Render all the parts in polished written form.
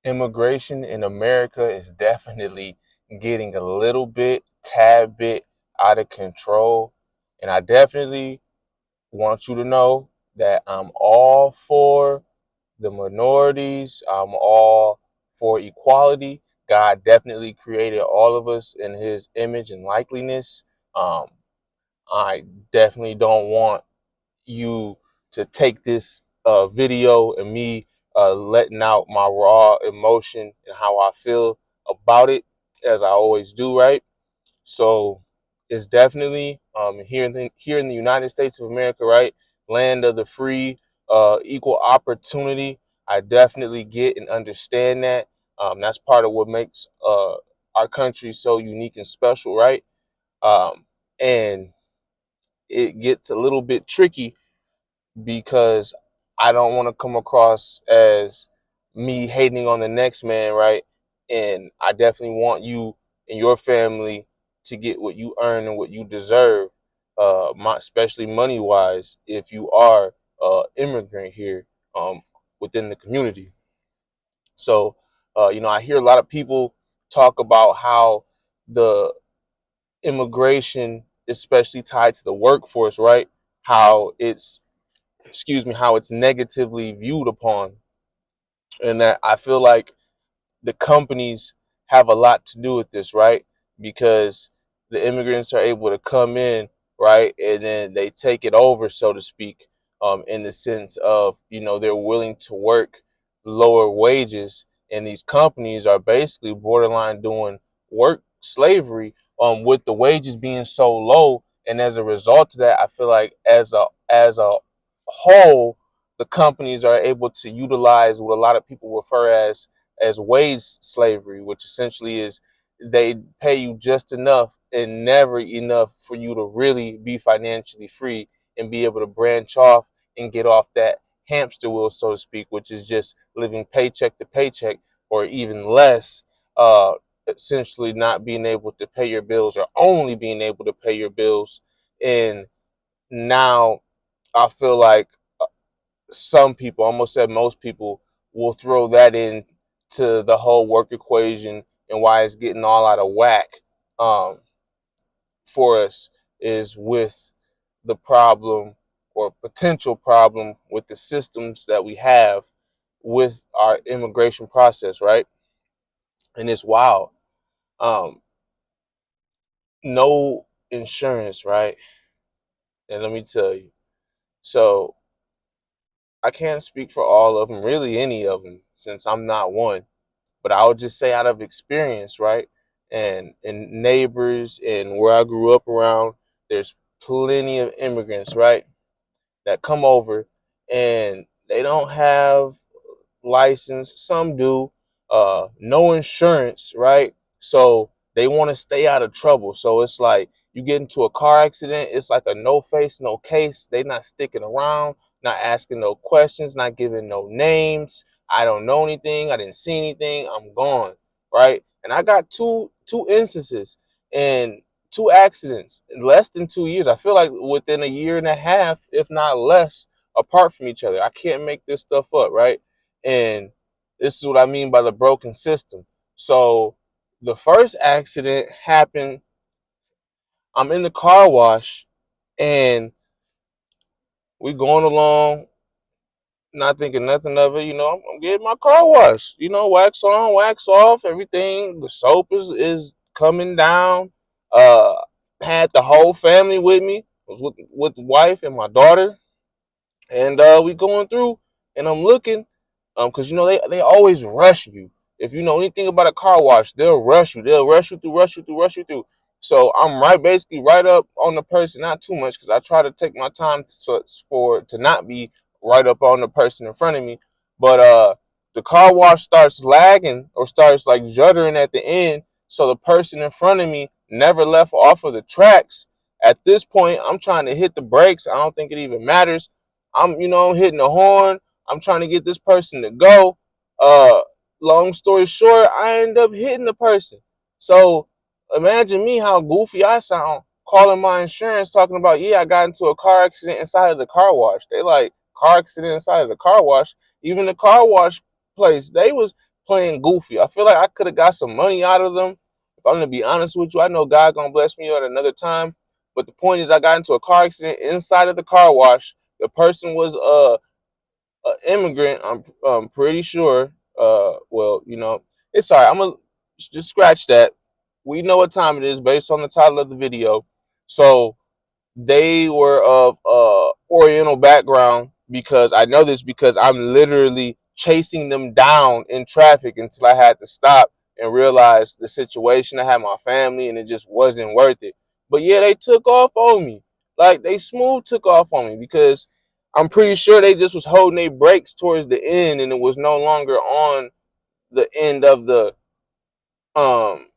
Immigration in America is definitely getting a tad bit out of control. And I definitely want you to know that I'm all for the minorities. I'm all for equality. God definitely created all of us in his image and likeness. Um, I definitely don't want you to take this video and me letting out my raw emotion and how I feel about it, as I always do, right? So it's definitely here in the United States of America, right? Land of the free, equal opportunity. I definitely get and understand that. That's part of what makes our country so unique and special, right? And it gets a little bit tricky because I don't want to come across as me hating on the next man, right? And I definitely want you and your family to get what you earn and what you deserve, especially money wise, if you are immigrant here within the community. So, I hear a lot of people talk about how the immigration, especially tied to the workforce, right? How how it's negatively viewed upon, and that I feel like the companies have a lot to do with this, right? Because the immigrants are able to come in, right, and then they take it over, so to speak, in the sense of they're willing to work lower wages, and these companies are basically borderline doing work slavery, with the wages being so low, and as a result of that, I feel like as a whole, the companies are able to utilize what a lot of people refer as wage slavery, which essentially is they pay you just enough and never enough for you to really be financially free and be able to branch off and get off that hamster wheel, so to speak, which is just living paycheck to paycheck or even less, essentially not being able to pay your bills or only being able to pay your bills. And now I feel like some people, almost said most people, will throw that in to the whole work equation, and why it's getting all out of whack um, for us is with the problem or potential problem with the systems that we have with our immigration process, right? And it's wild. Um, no insurance, right? And let me tell you. So I can't speak for all of them, really any of them, since I'm not one. But I would just say out of experience, right? And neighbors and where I grew up around, there's plenty of immigrants, right, that come over and they don't have license. Some do. No insurance, right? So they want to stay out of trouble. So it's like you get into a car accident, it's like a no face, no case. They not sticking around, not asking no questions, not giving no names. I don't know anything. I didn't see anything. I'm gone, right? And I got two instances and two accidents in less than 2 years. I feel like within a year and a half, if not less, apart from each other. I can't make this stuff up, right? And this is what I mean by the broken system. So the first accident happened. I'm in the car wash and we going along, not thinking nothing of it. I'm getting my car washed. Wax on, wax off, everything. The soap is coming down. Uh, had the whole family with me. I was with the wife and my daughter. And we going through, and I'm looking, because they always rush you. If you know anything about a car wash, they'll rush you. They'll rush you through, rush you through, rush you through. So I'm basically right up on the person, not too much, because I try to take my time to not be right up on the person in front of me. But the car wash starts lagging or starts like juddering at the end, so the person in front of me never left off of the tracks. At this point, I'm trying to hit the brakes. I don't think it even matters. I'm hitting the horn. I'm trying to get this person to go. Uh, Long story short, I end up hitting the person. So imagine me how goofy I sound calling my insurance talking about, yeah, I got into a car accident inside of the car wash. They like car accident inside of the car wash. Even the car wash place, playing goofy. I feel like I could have got some money out of them. If I'm gonna be honest with you, I know God gonna bless me at another time. But the point is, I got into a car accident inside of the car wash. The person was an immigrant. I'm pretty sure. Well, it's all right. I'm gonna just scratch that. We know what time it is based on the title of the video. So they were of Oriental background, because I know this because I'm literally chasing them down in traffic until I had to stop and realize the situation. I had my family and it just wasn't worth it. But yeah, they took off on me. Like, they smooth took off on me, because I'm pretty sure they just was holding their brakes towards the end and it was no longer on the end of um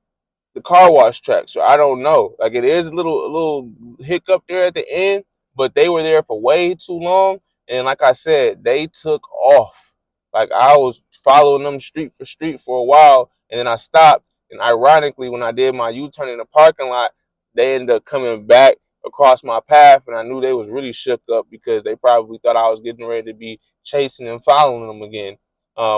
the car wash track. So I don't know. Like, it is a little hiccup there at the end, but they were there for way too long. And like I said, they took off. Like, I was following them street for street for a while, and then I stopped. And ironically, when I did my U-turn in the parking lot, they ended up coming back across my path, and I knew they was really shook up, because they probably thought I was getting ready to be chasing and following them again,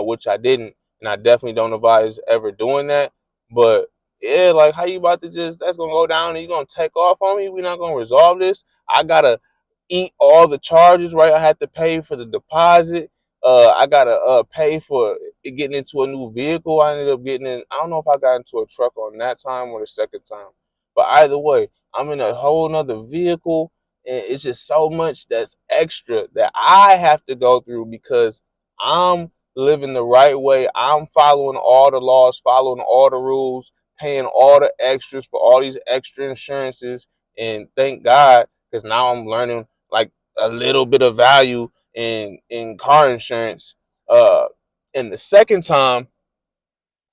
which I didn't. And I definitely don't advise ever doing that. But yeah, like, how you about to just, that's gonna go down and you gonna take off on me? We're not gonna resolve this. I gotta eat all the charges, right? I had to pay for the deposit. I gotta pay for getting into a new vehicle. I ended up getting in, I don't know if I got into a truck on that time or the second time. But either way, I'm in a whole nother vehicle, and it's just so much that's extra that I have to go through, because I'm living the right way. I'm following all the laws, following all the rules, paying all the extras for all these extra insurances. And thank God, because now I'm learning like a little bit of value in car insurance. Uh, and the second time,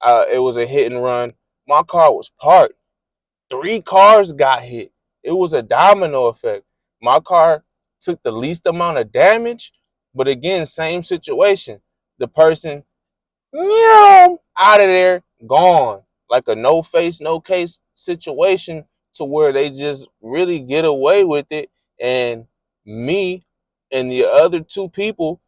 it was a hit and run. My car was parked. Three cars got hit. It was a domino effect. My car took the least amount of damage, but again, same situation. The person, out of there, gone. Like a no face, no case situation, to where they just really get away with it. And me and the other two people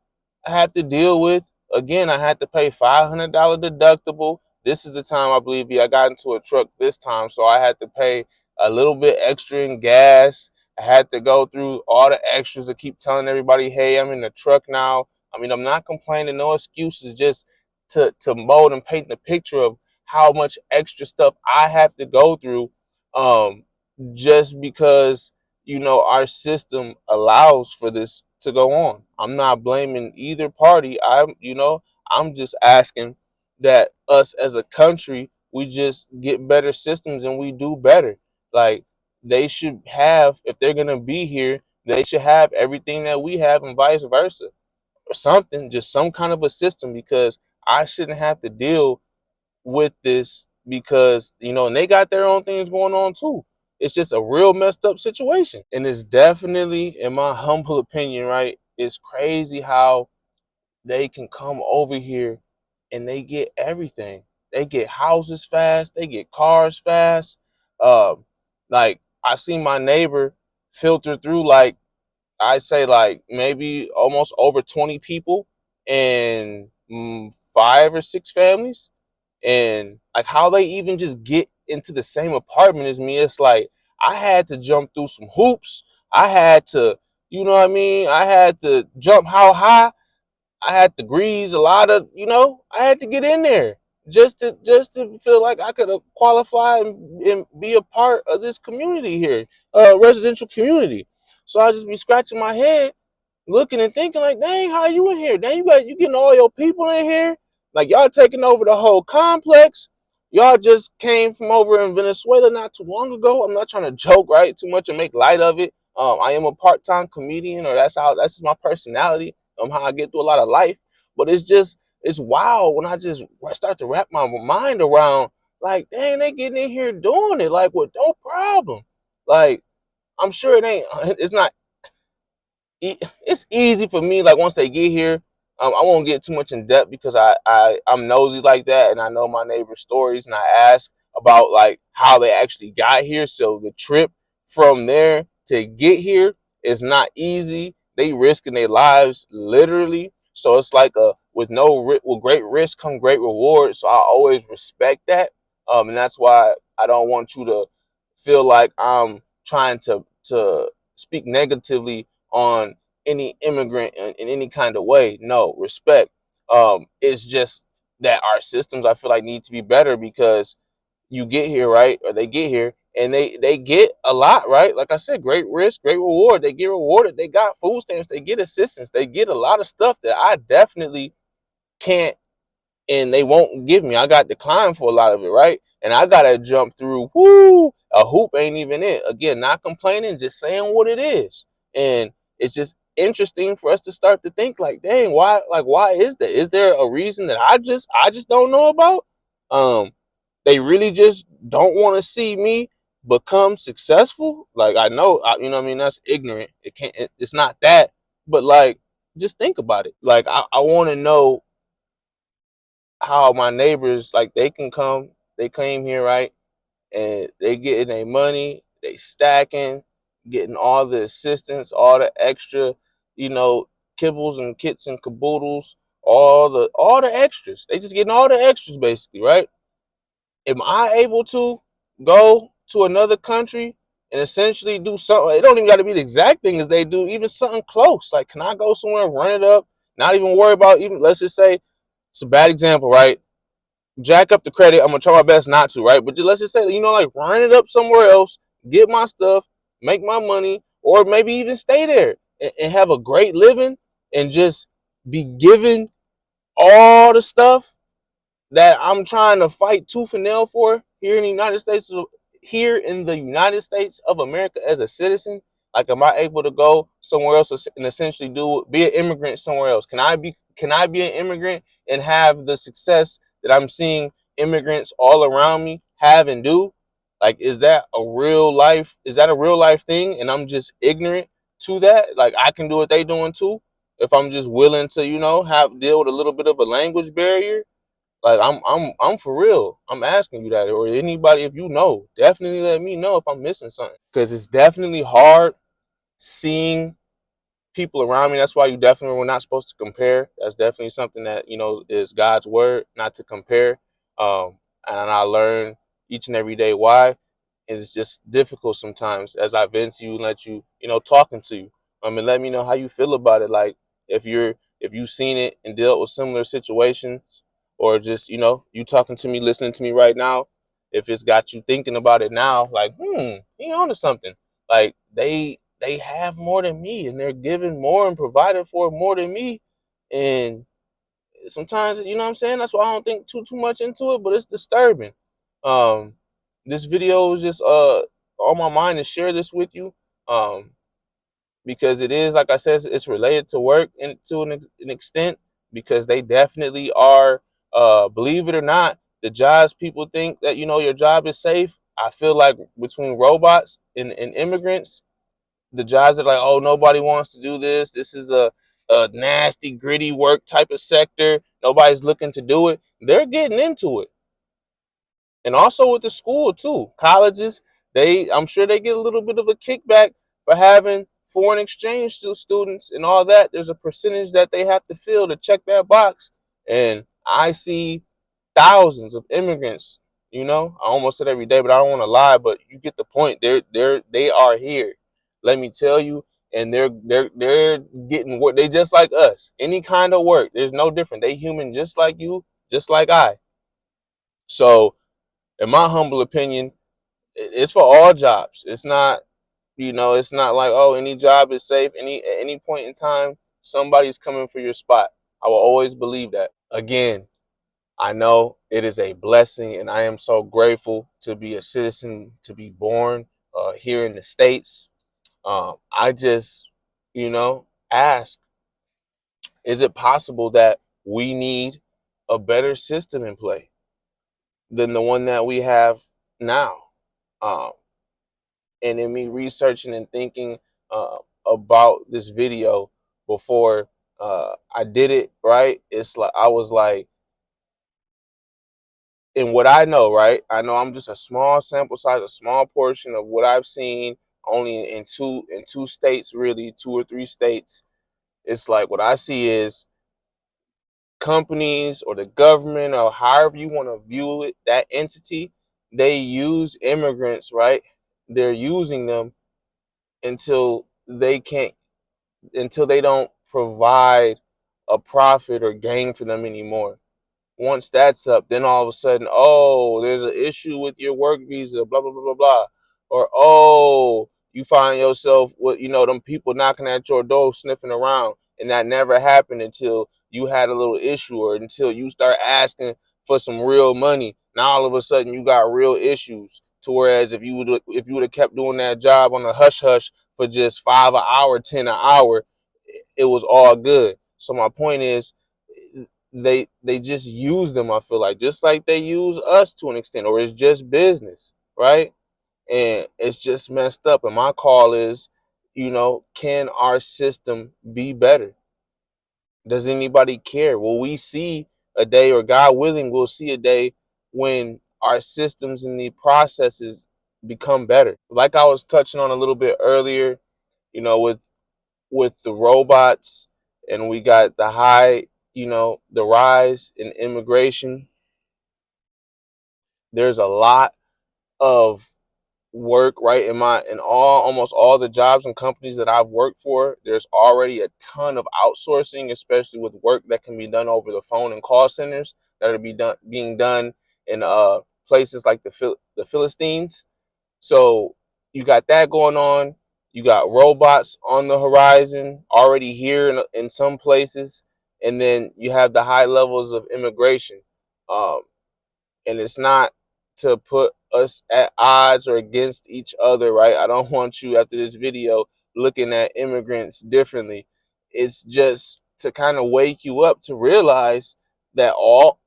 I have to deal with. Again, I had to pay $500 deductible. This is the time, I believe, I got into a truck this time, so I had to pay a little bit extra in gas. I had to go through all the extras to keep telling everybody, hey, I'm in the truck now. I mean, I'm not complaining, no excuses, just to mold and paint the picture of how much extra stuff I have to go through, um, just because our system allows for this to go on. I'm not blaming either party. I'm just asking that us as a country, we just get better systems and we do better. Like, they should have, if they're gonna be here, they should have everything that we have and vice versa, or something, just some kind of a system, because I shouldn't have to deal with this, because and they got their own things going on too. It's just a real messed up situation, and it's definitely, in my humble opinion, right, it's crazy how they can come over here and they get everything. They get houses fast, they get cars fast. Like, I see my neighbor filter through, like, I say, like, maybe almost over 20 people and 5 or 6 families, and like how they even just get into the same apartment as me. It's like I had to jump through some hoops. I had to, I had to jump how high. I had to grease a lot of, I had to get in there just to feel like I could qualify and be a part of this community here, residential community. So I just be scratching my head, looking and thinking like, dang, how you in here? Dang, you getting all your people in here? Like, y'all taking over the whole complex. Y'all just came from over in Venezuela not too long ago. I'm not trying to joke, right, too much and make light of it. I am a part-time comedian, or that's just my personality, how I get through a lot of life. But it's wild when I just start to wrap my mind around, like, dang, they getting in here doing it like with no problem. Like, I'm sure it's not, it's easy for me. Like, once they get here, I won't get too much in depth, because I'm nosy like that, and I know my neighbor's stories, and I ask about like how they actually got here. So the trip from there to get here is not easy. They risking their lives literally. So it's like a with with great risk come great reward. So I always respect that. And that's why I don't want you to feel like I'm trying to speak negatively on any immigrant in any kind of way. No, respect. It's just that our systems, I feel like, need to be better, because you get here, right, or they get here, and they get a lot, right? Like I said, great risk, great reward. They get rewarded. They got food stamps. They get assistance. They get a lot of stuff that I definitely can't, and they won't give me. I got declined for a lot of it, right? And I gotta jump through. Whoo, a hoop ain't even it. Again, not complaining, just saying what it is. And it's just interesting for us to start to think like, dang, why? Like, why is that? Is there a reason that I just don't know about? Um, they really just don't want to see me become successful. Like, I know, you know what I mean? That's ignorant. It's not that, but like, just think about it. Like, I want to know how my neighbors, like, they came here, right? And they getting their money, they stacking, getting all the assistance, all the extra, you know, kibbles and kits and caboodles, all the extras. They just getting all the extras basically, right? Am I able to go to another country and essentially do something? It don't even got to be the exact thing as they do, even something close. Like, can I go somewhere, run it up, not even worry about, even, let's just say, it's a bad example, right? Jack up the credit. I'm gonna try my best not to, right? But let's just say, you know, like, run it up somewhere else, get my stuff, make my money, or maybe even stay there and have a great living, and just be given all the stuff that I'm trying to fight tooth and nail for here in the United States, of America as a citizen. Like, am I able to go somewhere else and essentially be an immigrant somewhere else? Can I be an immigrant and have the success that I'm seeing immigrants all around me have and do? Like, is that a real life thing? And I'm just ignorant to that. Like, I can do what they doing too if I'm just willing to, have deal with a little bit of a language barrier. Like, I'm for real. I'm asking you that, or anybody, if you know, definitely let me know if I'm missing something, because it's definitely hard seeing people around me. That's why you definitely were not supposed to compare. That's definitely something that, is God's word, not to compare. And I learn each and every day why. And it's just difficult sometimes as I vent to you and let you, talking to you. And let me know how you feel about it. Like, if you've seen it and dealt with similar situations, or just, you talking to me, listening to me right now, if it's got you thinking about it now, like, he on to something. Like, they have more than me, and they're giving more and provided for more than me. And sometimes, you know what I'm saying? That's why I don't think too much into it, but it's disturbing. Um, this video was just on my mind to share this with you. Um, because it is, like I said, it's related to work, and to an extent, because they definitely are, believe it or not, the jobs people think that, your job is safe. I feel like between robots and immigrants, the jobs that are like, oh, nobody wants to do this. This is a nasty, gritty work type of sector. Nobody's looking to do it. They're getting into it. And also with the school too, colleges, I'm sure they get a little bit of a kickback for having foreign exchange students and all that. There's a percentage that they have to fill to check that box. And I see thousands of immigrants, I almost said every day, but I don't want to lie, but you get the point. They are here, let me tell you. And they're getting work. They just like us, any kind of work. There's no different. They human, just like you, just like I. So, in my humble opinion, it's for all jobs. It's not like, oh, any job is safe. At any point in time, somebody's coming for your spot. I will always believe that. Again, I know it is a blessing, and I am so grateful to be a citizen, to be born here in the States. I just, ask, is it possible that we need a better system in play than the one that we have now? Um, and in me researching and thinking uh, about this video before I did it, right? It's like I was like, in what I know, right? I know I'm just a small sample size, a small portion of what I've seen, only in two states, really, two or three states. It's like, what I see is companies or the government or however you want to view it, that entity, they use immigrants, right? They're using them until they can't, until they don't provide a profit or gain for them anymore. Once that's up, then all of a sudden, oh, there's an issue with your work visa, blah blah blah blah blah, or oh, you find yourself with them people knocking at your door, sniffing around, and that never happened until you had a little issue or until you start asking for some real money. Now all of a sudden you got real issues. To whereas if you would have kept doing that job on a hush hush for just 5 an hour, 10 an hour, it was all good. So my point is, they just use them. I feel like just like they use us to an extent, or it's just business, right? And it's just messed up. And my call is, can our system be better? Does anybody care? Will we see a day, or God willing, we'll see a day when our systems and the processes become better? Like I was touching on a little bit earlier, with the robots, and we got the rise in immigration. There's a lot of work, right? In almost all the jobs and companies that I've worked for, there's already a ton of outsourcing, especially with work that can be done over the phone and call centers that are being done in places like the Philistines. So you got that going on. You got robots on the horizon already here in some places, and then you have the high levels of immigration. Um, and it's not to put us at odds or against each other, right? I don't want you after this video looking at immigrants differently. It's just to kind of wake you up to realize that all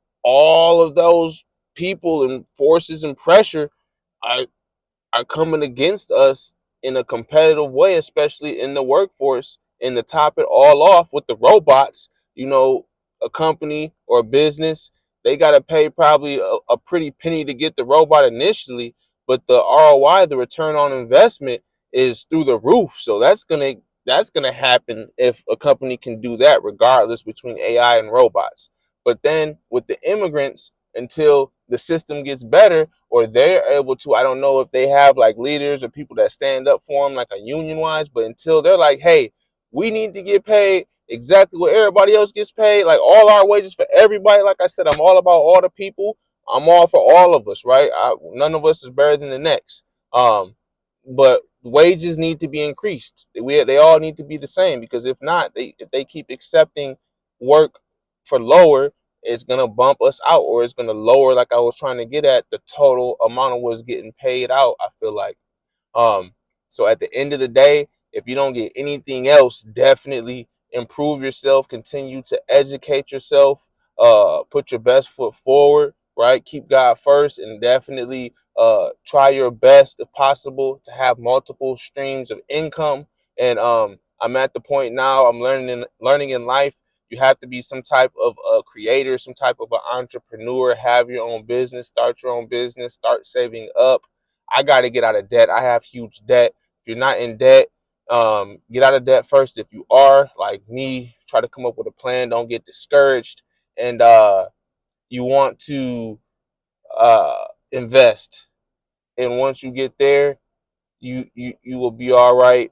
of those people and forces and pressure are coming against us in a competitive way, especially in the workforce. And to top it all off with the robots, a company or a business, they got to pay probably a pretty penny to get the robot initially, but the ROI, the return on investment, is through the roof. So that's gonna happen if a company can do that, regardless between AI and robots. But then with the immigrants, until the system gets better, or they're able to, I don't know if they have like leaders or people that stand up for them, like a union wise, but until they're like, hey, we need to get paid exactly what everybody else gets paid, like all our wages for everybody. Like I said, I'm all about all the people. I'm all for all of us, right? None of us is better than the next. But wages need to be increased. They all need to be the same, because if not, if they keep accepting work for lower, it's gonna bump us out, or it's gonna lower, like I was trying to get at, the total amount of what's getting paid out, I feel like. Um, so at the end of the day, if you don't get anything else, definitely improve yourself, continue to educate yourself, put your best foot forward, right? Keep God first, and definitely try your best, if possible, to have multiple streams of income. And I'm at the point now, I'm learning in life. You have to be some type of a creator, some type of an entrepreneur, have your own business, start your own business, start saving up. I got to get out of debt. I have huge debt. If you're not in debt, get out of debt first. If you are, like me, try to come up with a plan. Don't get discouraged. And you want to invest. And once you get there, you will be all right.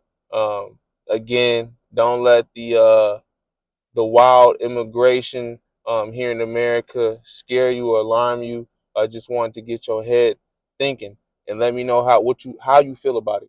Again, don't let the wild immigration here in America scare you or alarm you. I just wanted to get your head thinking, and let me know how you feel about it.